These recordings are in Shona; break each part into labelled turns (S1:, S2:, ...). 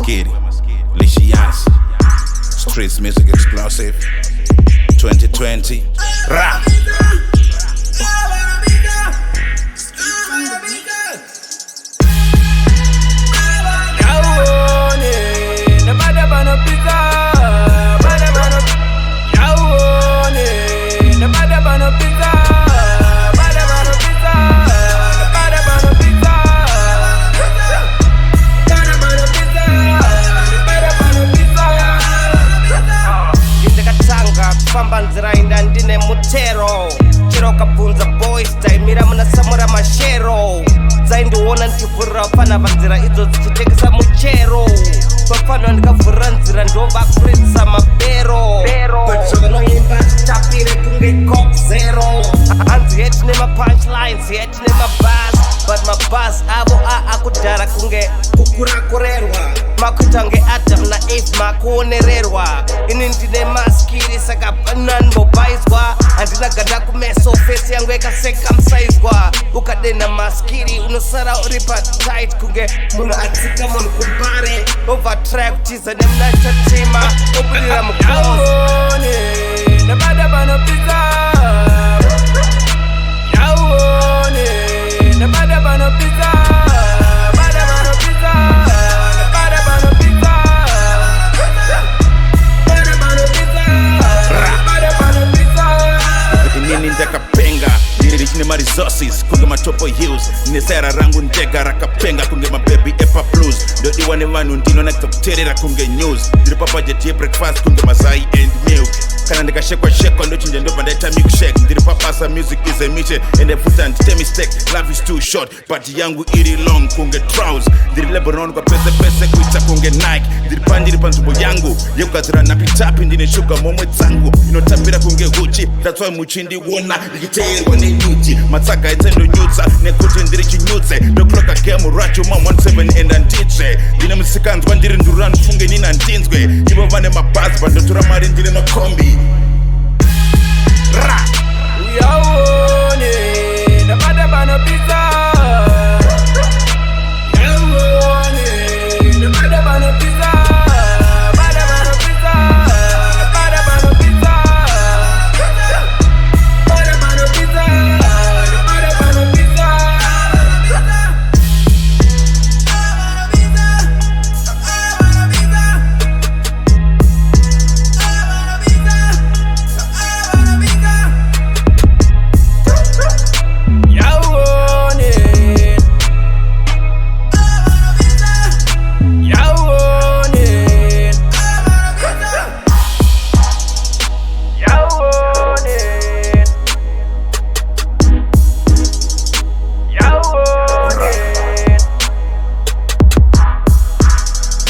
S1: Maskiri, Lishians, Streets Music Explosive, 2020, Ra!
S2: Famba nzira inda ndine mutero chero kabvunza boys taimira muna samura mashero dzaindiona ndichivhurira pana panzira idzo dzichitekesa muchero pafanwa ndikavhurira nzira ndovakuridza mabero vanoimba tapire kunge cop zero hanzi yetine mapunchlines yetine mabas but mabas avo akudhara kunge kukurakurerwa makuita nge adam naeve makuonererwa ini ndine maskiri saka nanimbobaizwa handina ganda kumeso fesi yangu yakasekamsaizwa ukadena maskiri unosara uri patight kunge munhu atsika munhu kumbare overtry kutiza nemunachatema obudira mukaone nabada vanopisa yaone nabada vanopisa
S1: ndakapenga ndiri chine maresources kunge matopo hills nesera rangu ndega rakapenga kunge mababy epa blues ndodiwa nevanhu ndinonakisa kuteerera kunge news ndiri papajeti yebreakfast kunge mazai and milk kana ndikashekwa ndochinja ndobva ndaita milkshake ndiri pabasa music is a mission ende futa ndite mistake life is too short but yangu iri long kunge trouse ndiri lebanon kwa pese kuita kunge nike ndiri panzvimbo yangu yekugadzira napitapi ndine shuga momwe dzangu inotapira kunge huchi that's why muchindiona ndichiteerwa nenyuchi matsaga etsendonyutsa nekuti ndiri chinyutse ndokloka game racho ma17 enda nditsve ndine musikanzwa ndiri ndurura ndifunge nina ndinzwe ivo vane mabhazi vandotora mari ndine makombi Ra!
S2: Uyaone, nabada vanopisa yaone, nabada vanopisa bada vanopisa bada vanopisa bada vanopisa bada vanopisa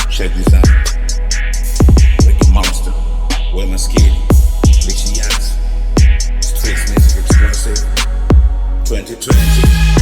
S1: Check this out. Ricky Monster, Will Maskiri, Lishians, Streets Music Explosive, 2020.